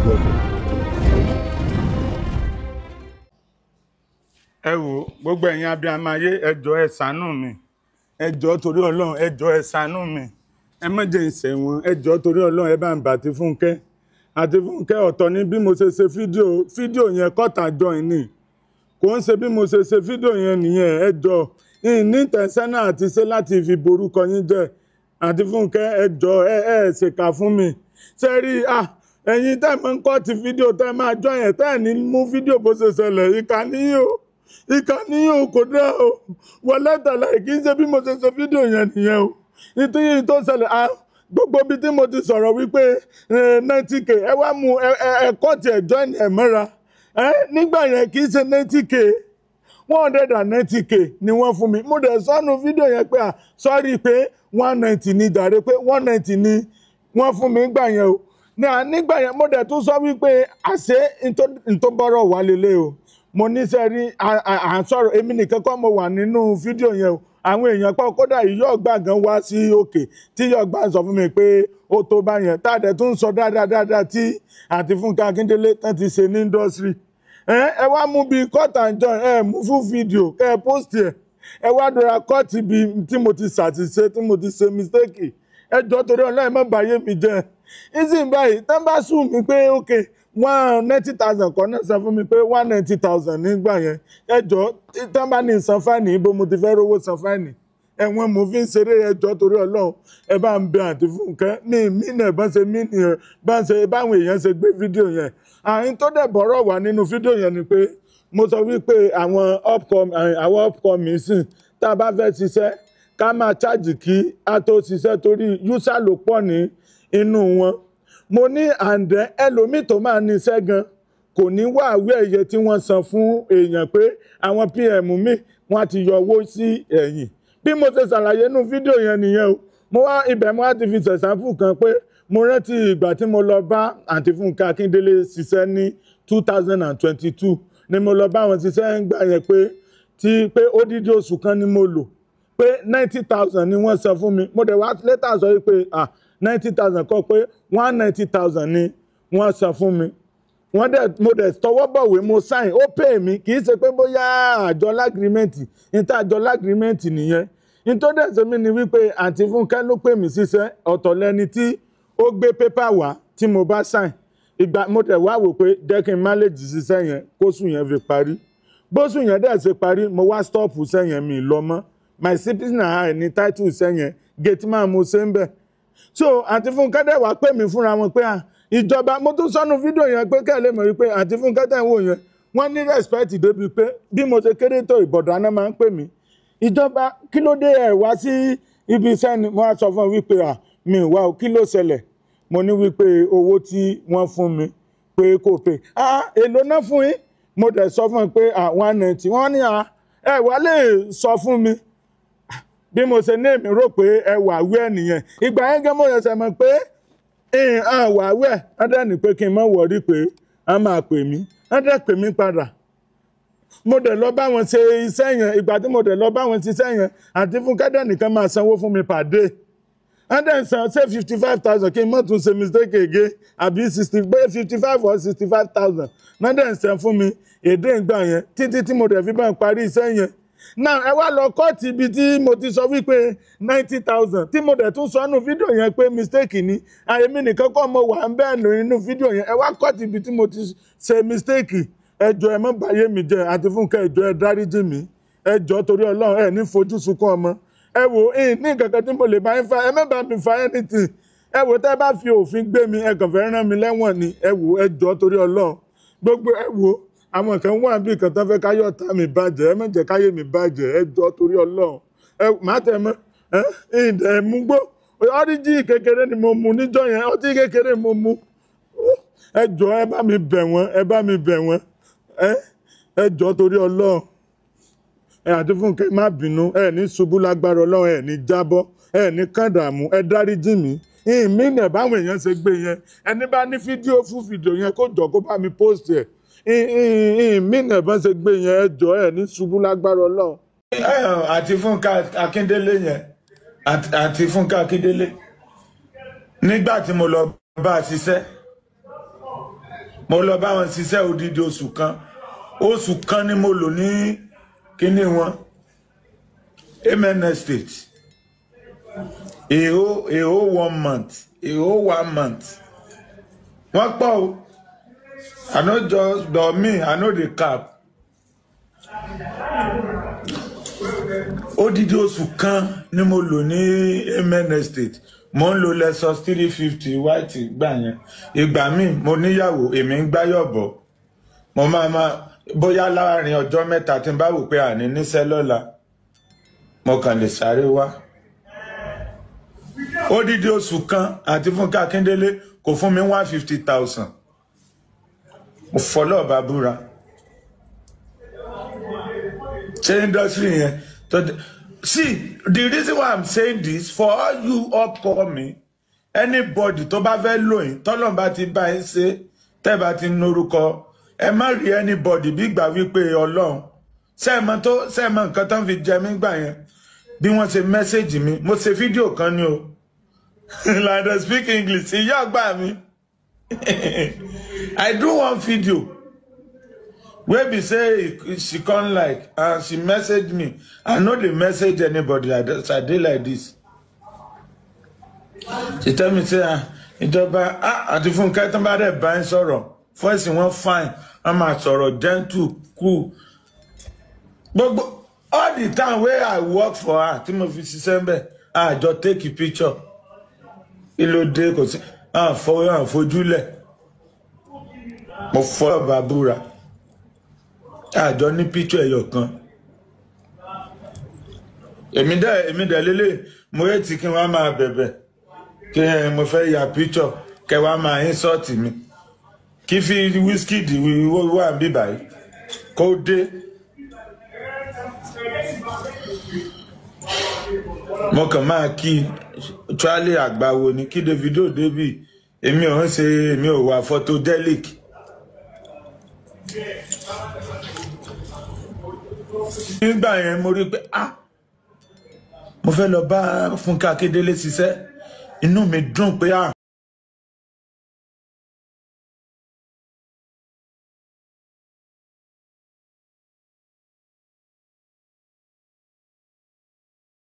ẹ wò gbogbo ẹ̀yin abiyamọ ayé ẹ jọ̀ọ́ ẹ ṣàánú mi ẹ jọ̀ọ́ torí Ọlọ́run ẹ jọ̀ọ́ ẹ ṣàánú mi ẹ má jẹ́ ìṣẹ̀wọ̀n ẹ jọ̀ọ́ torí Ọlọ́run ẹ bá ń bà Àtifúnkẹ́ Àtifúnkẹ́ ọ̀tọ̀ ni bí mo ṣe ṣe fídíò yẹn kọ́tà join ni kò ń ṣe bí mo ṣe ṣe fídíò yẹn nìyẹn ẹ jọ̀ọ́ ní tẹ̀sánà àti ṣe láti fi borúkọ yín jẹ́ Àtifúnkẹ́ ẹ jọ̀ọ́ ẹ ṣèkà fún mi ṣe rí ẹ̀yin tẹ́ máa ń kọ́ ti fídíò tẹ́ máa jọ yẹn tẹ́ ní mú fídíò bó ṣe ṣẹlẹ̀ ìkànnì yóò kò dá o wọlé tàlà kì í ṣe bí mo ṣe ṣe fídíò yẹn nìyẹn o nítorí tó ṣẹlẹ̀ gbogbo bí tí mo ti sọ̀rọ̀ wípé 90k ẹ wá mú ẹ̀kọ́ tí ẹ̀ join ẹ̀ mọ́ra nígbà yẹn kì í ṣe 90k 190k ni wọ́n fún mi mo dẹ̀ sọ́nu fídíò yẹn pé sọ́rí pé 190 ni jàre pé 190 ni wọ́n fún mi gbà yẹn o nígbà yẹn mo dẹ̀ tún sọ wípé àṣé ntọ́bọ̀rọ̀ wà lélẹ̀ o mo ní sẹ́rí à ń sọ̀rọ̀ èmi nìkan kọ́ mo wà nínú fídíò yẹn o àwọn èèyàn pọ̀ kódà ìyọ́ ọgbà gan wá sí òkè tí ìyọ́ ọgbà sọ fún mi pé ó tó bá yẹn táàdẹ̀ tún sọ dáadáa tí Àtifúnkẹ́ Akíndélé tán ti ṣe ní indọ́sírì ẹ wá mú bí cut and join mú fún fídíò ẹ post ẹ wá dọ̀ra cut bí tí mo ti ṣàtìṣe tí mo ti ṣe mistake ẹ jọ torí Ọlọ́run má bàyé mi jẹ́ ìsìn báyìí tán bá sùn mí pé okay 190,000 kan náà san fún mi pé 190,000 nígbà yẹn ẹjọ́ tán bá ní san fáìnì ibo mo ti fẹ́ rówó san fáìnì ẹ̀wọ̀n mo fi ń ṣeré ẹjọ́ torí Ọlọ́run ẹ bá ń bẹ Àtifúnkẹ́ ní mí náà bá ṣe mí nìyẹn bá ṣe báwọn èèyàn ṣe gbé fídíò yẹn àyín tó dẹ̀ bọ̀rọ̀ wà nínú fídíò yẹn ni pé mo sọ wípé àwọn upcoming sìn tá a bá fẹ́ ṣiṣẹ́ ká máa ṣáàjì kí a tó ṣiṣẹ́ torí yúsà ló pọ̀ ní inú wọn mo ní àǹdẹ́ ẹlòmíì tó máa ní iṣẹ́ gan kò ní wá àwé ẹ̀yẹ tí wọ́n san fún èèyàn pé àwọn PM mi wọ́n ti yọ owó sí ẹ̀yìn bí mo ṣe ṣàlàyé nínú fídíò yẹn nìyẹn o mo wá ibẹ̀ mo wá ti fi ṣẹ̀sánfù kan pé mo rántí ìgbà tí mo lọ bá Àtifúnkẹ́ Akíndélé ṣiṣẹ́ ní 2022 ni mo lọ bá wọn ṣiṣẹ́ ń gbà yẹn pé odidi oṣù kan ni mo lò pé 90,000 ni wọ́n san fún mi mo dẹ̀ wá lẹ́tà sọ wípé 90,000 kọ́ pé 190,000 ni wọ́n san fún mi mo dẹ̀ tọwọ́ bọ̀wé mo sign ó pè mí kì í ṣe pé bóyá àjọ lágrímẹ́ǹtì níta àjọ lágrímẹ́ǹtì nìyẹn nítorí ẹ̀sẹ̀ mi ni wípé Àtifúnkẹ́ ló pè mí síṣẹ́ ọ̀tọ̀ lẹni tí ó gbé pépà wá tí mo bá sign ìgbà mo dẹ̀ wá wò pé jẹ́ kí n manage ṣiṣẹ́ yẹn kóṣù yẹn fi parí bóṣù yẹn dẹ̀ ṣe parí mo wá stop iṣẹ́ yẹn mi lọ mọ́ my citizen high ní title iṣẹ́ yẹn gate man mo ṣe ń bẹ̀ so Àtifúnkẹ́ dẹ̀ wá pè mí fúnra wọn pé ìjọba mo tún sọnù fídíò yẹn pé kẹ́lẹ́ mọ̀ wípé Àtifúnkẹ́ tẹ̀ ń wò yẹn wọ́n ní respect débi pé bí mo ṣe kéré tó ìbọ̀dọ̀ àná máa ń pè mí ìjọba kí ló dé ẹ̀ wá sí ibi iṣẹ́ ni wọ́n á sọ fún mi wípé mi wá o kí ló ṣẹlẹ̀ mo ní wípé owó tí wọ́n fún mi pé kò pè èlò náà fún yín mo dẹ̀ sọ fún mi pé 190 wọ́n ní ẹ wá lè sọ fún mi bí mo ṣe ní èmi rò pé ẹ wà wí ẹ nìyẹn ìgbà yẹn gẹ́gẹ́ mo ṣẹ̀ṣẹ̀ mọ̀ pé wà wí ẹ̀ ẹ dẹ̀ ní pé kí n má wọ̀rí pé a máa pè mí ẹ dẹ̀ pè mí padà mo dẹ̀ lọ bá wọn ṣe iṣẹ́ yẹn ìgbà tí mo dẹ̀ lọ bá wọn ṣiṣẹ́ yẹn Àtifúnkẹ́ dẹ̀ nìkan máa sanwó fún mi per day ẹ dẹ̀ san ṣe 55,000 kí n má tún ṣe mistake again àbí 55 or 65,000 náà dẹ̀ san fún mi èdè ìgbà yẹn títí tí mo dẹ̀ fi bá ń parí iṣẹ́ yẹn now ẹ wá lọ kọ́ọ̀tì ibi tí mo ti sọ wípé 90,000 tí mo dẹ̀ tún sọ nínú fídíò yẹn pé mistake ni àyèmí nìkan kọ́ mo wà ń bẹ́ẹ̀ nínú fídíò yẹn ẹ wá kọ́ọ̀tì ibi tí mo ti ṣe mistake ẹ jọ̀ọ́ ẹ má bàyé mi jẹ́ Àtifúnkẹ́ ẹ jọ̀ọ́ ẹ dáríjì mi ẹ jọ̀ọ́ torí Ọlọ́run ẹ ní fojú sunkún ọmọ ẹ wò ní kankan tí mo lè bá yín fa ẹ má bá mi fa anything ẹ wò tẹ́ bá fi òfin gbé mi ẹ kàn fẹ́ rán mi lẹ́wọ̀n ni ẹ wò ẹ jọ̀ọ́ torí Ọlọ́run gbogbo ẹ wò àwọn kan wà bí kan tán fẹ́ káyọ̀ tá mi bàjẹ́ ẹ má jẹ́ káyé mi bàjẹ́ ẹ jọ̀ọ́ torí Ọlọ́run ẹ má tẹ̀ mọ́ ẹ mú gbó ọríjì kékeré ni mo mu níjọ́ yẹn ọtí kékeré mo mu ẹ jọ̀ọ́ ẹ bá mi bẹ̀ wọ́n ẹ bá mi bẹ̀ wọ́n ẹ jọ̀ọ́ torí Ọlọ́run Àtifúnkẹ́ má bínú ẹ ní ṣubú lágbára Ọlọ́run ẹ ní jábọ́ ẹ ní kàndàmú ẹ dáríjì mí ìmí nẹ̀ báwọn èèyàn ṣe gbé yẹn ẹni bá ní fídíò fún fídíò yẹn kó jọ kó bá mi post ẹ̀ ìmí nẹ̀ bá ṣe gbé yẹn ẹ jọ̀ọ́ ẹ ní ṣubú lágbára Ọlọ́run. Àtifúnkẹ́ Akíndélé yẹn Àtifúnkẹ́ Akíndélé nígbà tí mo lọ bá a ṣiṣẹ́ mo lọ bá wọn ṣiṣẹ́ odidi oṣù kan ni mo lò ní kíní wọn Amen Estate a whole 1 month wọ́n pọ̀ o I no just do me I know the cap odidi oṣù kan ni mo lò ní Amen Estate mo ń lo Lexus 350 white gbà yẹn ìgbà míì mo níyàwó èmi ń gbáyọ̀bọ̀ mo máa bóyá láàrin ọjọ́ mẹ́ta tí n bá wò pé àní níṣẹ́ lọ́la mo kàn lè sáré wá odidi oṣù kan àti Fúnkẹ́ Akíndélé kò fún mi 150,000 mo fọlọ́ bá búra ṣe industry yẹn see the reason why I'm saying this for all you upcoming anybody tó bá fẹ́ lóyìn tọ́lọ́n bá ti bá yín ṣe tẹ́ bá ti norúkọ ẹ má rí anybody bí gbà wípé Ọlọ́run sẹ́ẹ̀mọ́ nǹkan tán fi jẹ mí gbà yẹn bí wọ́n ṣe mẹ́sẹ̀jì mi mo ṣe fídíò kan ni o like I speak English ìyá ọgbà mi I do one video where be say she come like and she message me I no dey message anybody I dey like this she tell me say ìjọba àti Fúnkẹ́ tó bá dẹ̀ bá ń sọ̀rọ̀ voice wọn fine wọ́n máa sọ̀rọ̀ gentle cool gbogbo all the time wey I work for her tí mo fi ṣiṣẹ́ ń bẹ̀ àjọ take a picture ìlòdè kò sí àfojúlẹ̀ mo fọ́ bàbúrà àjọ ní picture ẹyọ kan èmi dẹ̀ lélẹ̀ mo yẹ tí kí wọ́n máa bẹ̀bẹ̀ kí mo fẹ́ ya picture kẹ wá máa insult mi kí fi Wizkid wà bí báyìí kó dé mo kàn máa kí Charlie àgbàwo ni kí Davido débì èmi ò wà photogenic nígbà yẹn mo rí pé mo fẹ́ lọ bá Fúnkẹ́ Akíndélé ṣiṣẹ́ inú mi dùn pé